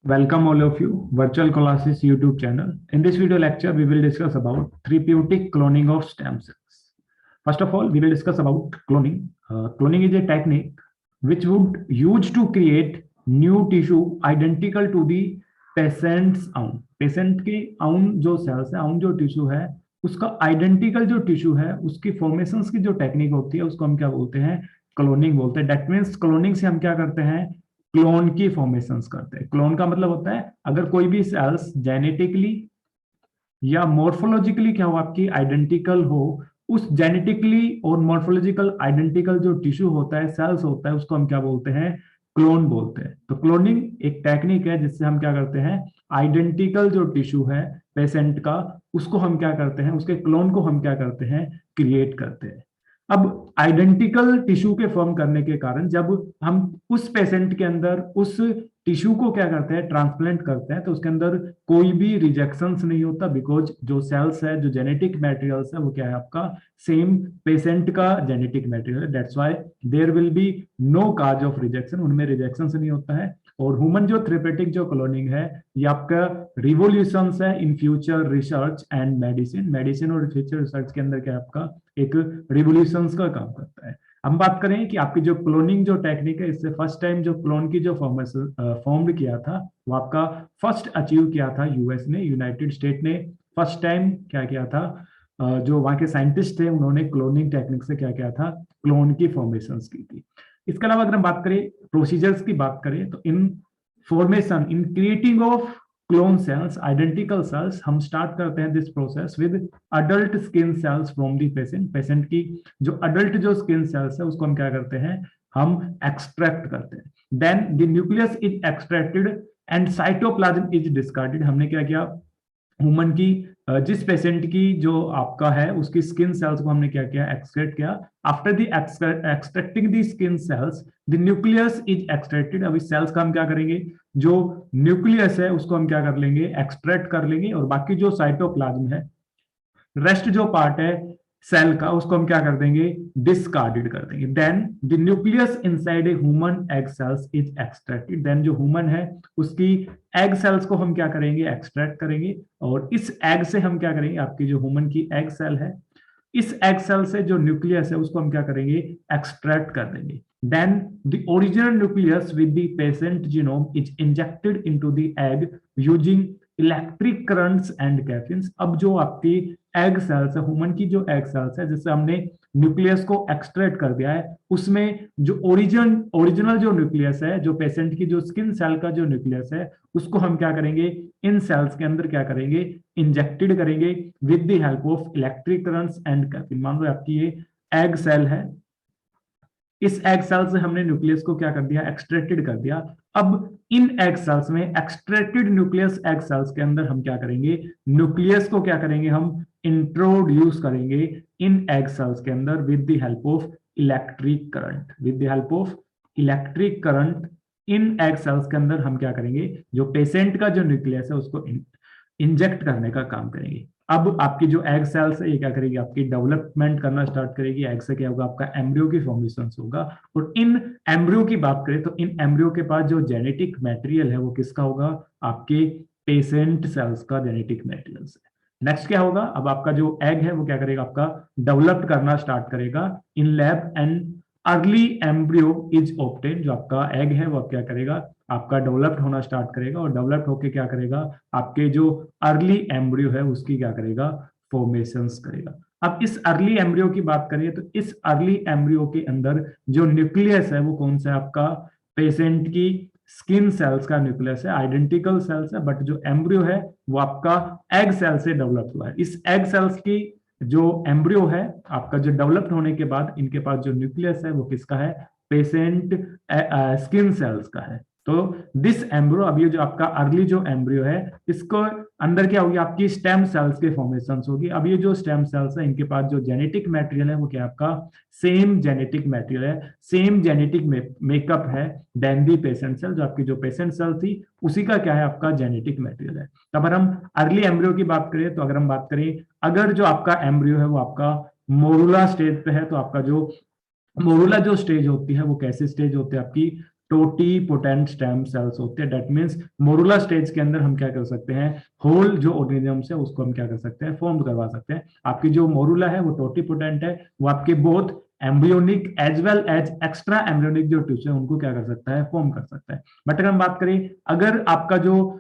Welcome all of you, Virtual Colossus YouTube channel. In this video lecture, we will discuss about therapeutic cloning of stem cells. First of all, we will discuss about cloning. Cloning is a technique which would use to create new tissue identical to the patient's own. Patient के own जो cells है, own जो tissue है, उसका identical जो tissue है, उसकी formations की जो technique होती है, उसको हम क्या बोलते हैं? क्लोनिंग बोलते हैं. That means क्लोनिंग से हम क्या करते हैं? क्लोन की फॉर्मेशंस करते हैं. क्लोन का मतलब होता है अगर कोई भी सेल्स जेनेटिकली या मॉर्फोलॉजिकली क्या हो आपकी आइडेंटिकल हो, उस जेनेटिकली और मॉर्फोलॉजिकल आइडेंटिकल जो टिश्यू होता है, सेल्स होता है, उसको हम क्या बोलते हैं? क्लोन बोलते हैं. तो क्लोनिंग एक टेक्निक है जिससे हम क्या करते हैं? आइडेंटिकल जो टिश्यू है पेशेंट का, उसको हम क्या करते हैं? उसके क्लोन को हम क्या करते हैं? क्रिएट करते हैं. अब आइडेंटिकल टिश्यू के फॉर्म करने के कारण जब हम उस पेशेंट के अंदर उस टिश्यू को क्या करते हैं? ट्रांसप्लांट करते हैं, तो उसके अंदर कोई भी रिजेक्शंस नहीं होता, बिकॉज जो सेल्स है, जो जेनेटिक मटेरियल्स है, वो क्या है आपका? सेम पेशेंट का जेनेटिक मटेरियल है. That's why there will be no cause of rejection, उनमें रिजेक्शन नहीं होता है. और ह्यूमन जो थेरेपेटिक जो क्लोनिंग है, ये आपका रिवोल्यूशन है in future research and medicine और फ्यूचर रिसर्च के अंदर क्या आपका एक रिवोल्यूशन का काम करता है. हम बात करें कि आपकी जो क्लोनिंग जो टेक्निक है, इससे फर्स्ट टाइम जो क्लोन की जो फॉर्म किया था, वो आपका फर्स्ट अचीव किया था यूएस ने, यूनाइटेड स्टेट ने फर्स्ट टाइम क्या किया था? जो वहां के साइंटिस्ट थे, उन्होंने क्लोनिंग टेक्निक से क्या किया था? क्लोन की फॉर्मेशन की थी. इसके अलावा अगर हम बात करें प्रोसीजर्स की बात करें, तो in formation in creating of clone cells, identical cells, हम स्टार्ट करते हैं this process with adult skin cells from the patient. Patient की जो अडल्ट जो स्किन सेल्स है, उसको हम क्या करते हैं? हम एक्सट्रैक्ट करते हैं. Then the nucleus is extracted and cytoplasm is discarded. हमने क्या किया? ह्यूमन की जिस पेशेंट की जो आपका है, उसकी स्किन सेल्स को हमने क्या किया? एक्सट्रैक्ट किया. After the extracting the skin cells, the nucleus is extracted. अब इस सेल्स का हम क्या करेंगे? जो न्यूक्लियस है उसको हम क्या कर लेंगे? एक्सट्रैक्ट कर लेंगे. और बाकी जो साइटोप्लाज्म है, रेस्ट जो पार्ट है सेल का, उसको हम क्या कर देंगे? डिस्कार्डेड कर देंगे. Then the nucleus inside a human egg cells is extracted. Then जो ह्यूमन है, उसकी एग सेल्स को हम क्या करेंगे? एक्सट्रैक्ट करेंगे. और इस एग से हम क्या करेंगे? आपकी जो ह्यूमन की एग सेल है, इस एग सेल से जो न्यूक्लियस है, उसको हम क्या करेंगे? एक्सट्रैक्ट कर देंगे. Then the original nucleus with the patient genome is injected into the egg using electric currents and caffeines. अब जो आपकी एग सेल्स है, ह्यूमन की जो एग सेल्स है, जिससे हमने न्यूक्लियस को एक्सट्रैक्ट कर दिया है, उसमें जो ओरिजिनल जो न्यूक्लियस है, जो पेशेंट की जो स्किन सेल का जो न्यूक्लियस है, उसको हम क्या करेंगे? इन सेल्स के अंदर क्या करेंगे? इंजेक्टेड करेंगे with the help of electric currents and caffeine. मान लो आपकी ये एग सेल है, इस एग सेल से हमने न्यूक्लियस को क्या कर दिया? एक्सट्रैक्टेड कर दिया. अब इन एग सेल्स में, एक्सट्रैक्टेड न्यूक्लियस एग सेल्स के अंदर हम क्या करेंगे? न्यूक्लियस को क्या करेंगे? हम इंट्रोड्यूस करेंगे इन एग सेल्स के अंदर with the help of electric current. With the help of electric current in egg cells के अंदर हम क्या करेंगे? जो पेशेंट का जो न्यूक्लियस है, उसको इंजेक्ट करने का काम करेंगे. अब आपकी जो एग सेल्स है, ये क्या करेगी? आपकी डेवलपमेंट करना स्टार्ट करेगी. एग से क्या होगा? आपका एम्ब्रियो की फॉर्मेशन होगा. और इन एम्ब्रियो की बात करें तो इन एम्ब्रियो के पास जो जेनेटिक मटेरियल है, वो किसका होगा? आपके पेशेंट सेल्स का जेनेटिक मटेरियल है. नेक्स्ट क्या होगा? अब आपका जो एग है, वो क्या करेगा? आपका डेवलप करना स्टार्ट करेगा in lab and early embryo is obtain. जो आपका एग है, वो क्या करेगा? आपका डेवलप्ड होना स्टार्ट करेगा. और डेवलप्ड होके क्या करेगा? आपके जो अर्ली एम्ब्रियो है, उसकी क्या करेगा? फॉर्मेशंस करेगा. अब इस अर्ली एम्ब्रियो की बात करें तो इस अर्ली एम्ब्रियो के अंदर जो न्यूक्लियस है, वो कौन सा है? आपका पेशेंट की स्किन सेल्स का न्यूक्लियस है, आइडेंटिकल सेल्स है. बट जो एम्ब्रियो है, वो आपका एग सेल से डेवलप हुआ है. इस एग सेल्स की जो एम्ब्रियो है आपका, जो डेवलप्ड होने के बाद इनके पास जो न्यूक्लियस है, वो किसका है? पेशेंट स्किन सेल्स का है. तो दिस एम्ब्रियो, अब ये जो आपका अर्ली जो एम्ब्रियो है, इसको अंदर क्या होगी? आपकी स्टेम सेल्स के फॉर्मेशन होगी. अब ये जो स्टेम सेल्स है, इनके पास जो जेनेटिक मटेरियल है, वो क्या आपका? सेम जेनेटिक मटेरियल है, सेम जेनेटिक मेकअप है देन दी पेशेंट सेल. जो आपकी जो पेशेंट सेल थी, उसी का क्या है? आपका जेनेटिक मटेरियल है. तो अगर हम अर्ली एम्ब्रियो की बात करें, तो अगर हम बात करें, अगर जो आपका एम्ब्रियो है, वो आपका मोरुला स्टेज पे है, तो आपका जो मोरुला जो स्टेज होती है, वो कैसे स्टेज होती है? आपकी टोटीपोटेंट स्टेम सेल्स होते हैं। दैट मीन्स मोरुला स्टेज के अंदर हम क्या कर सकते हैं, होल जो ऑर्गेनिजम्स है उसको हम क्या कर सकते हैं, फॉर्म करवा सकते हैं। आपकी जो मोरुला है वो टोटीपोटेंट है, वो आपके both embryonic as well as extra embryonic जो टिश्यू है उनको क्या कर सकता है, फॉर्म कर सकता है। बट अगर हम बात करें, अगर आपका जो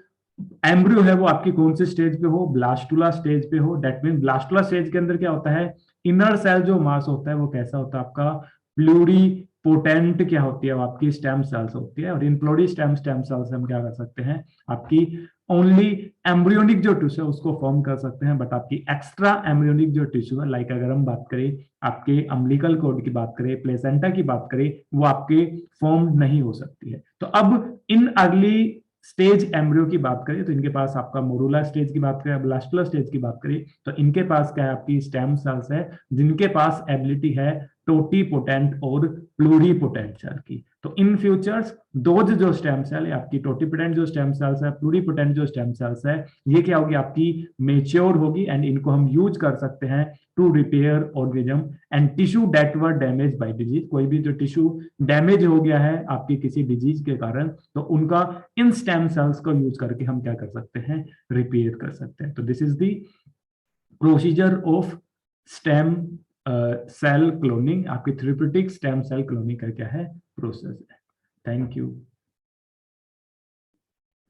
एम्ब्रियो है वो आपकी कौन से स्टेज पे हो, ब्लास्टुला स्टेज पे हो, दैट मीन ब्लास्टुला स्टेज के अंदर क्या होता है, इनर सेल जो मास होता है वो कैसा होता है आपका, प्लूरीपोटेंट क्या होती है, वो आपकी स्टेम सेल्स होती है। और इन प्लूरी स्टेम सेल्स हम क्या कर सकते हैं, आपकी ओनली एम्ब्रियोनिक जो टिश्यू है उसको फॉर्म कर सकते हैं। बट आपकी एक्स्ट्रा एम्ब्रियोनिक जो टिश्यू है, लाइक अगर हम बात करें आपके अम्बिलिकल कॉर्ड की बात करें, प्लेसेंटा की बात करें, वो आपके फॉर्म नहीं हो सकती है। तो अब इन अर्ली स्टेज एम्ब्रियो की बात करें तो इनके पास आपका मोरुला स्टेज की बात करें, ब्लास्टुला स्टेज की बात करें तो इनके पास क्या है, आपकी स्टेम सेल्स है जिनके पास एबिलिटी है टोटीपोटेंट और प्लूरीपोटेंट सेल की। तो इन फ्यूचर्स दोज जो स्टेम सेल है आपकी, टोटीपोटेंट जो स्टेम सेल्स है, प्लूरीपोटेंट जो स्टेम सेल्स है, ये क्या होगी, आपकी मेच्योर होगी एंड इनको हम यूज कर सकते हैं to repair organism and tissue that were damage by disease. कोई भी जो टिश्यू डैमेज हो गया है आपकी किसी डिजीज के कारण, तो उनका इन स्टेम सेल्स को यूज करके हम क्या कर सकते हैं, रिपेयर कर सकते हैं। तो this is the procedure of stem cell cloning. आपकी थेरेप्यूटिक स्टेम सेल क्लोनिंग का क्या है, प्रोसेस है। Thank you.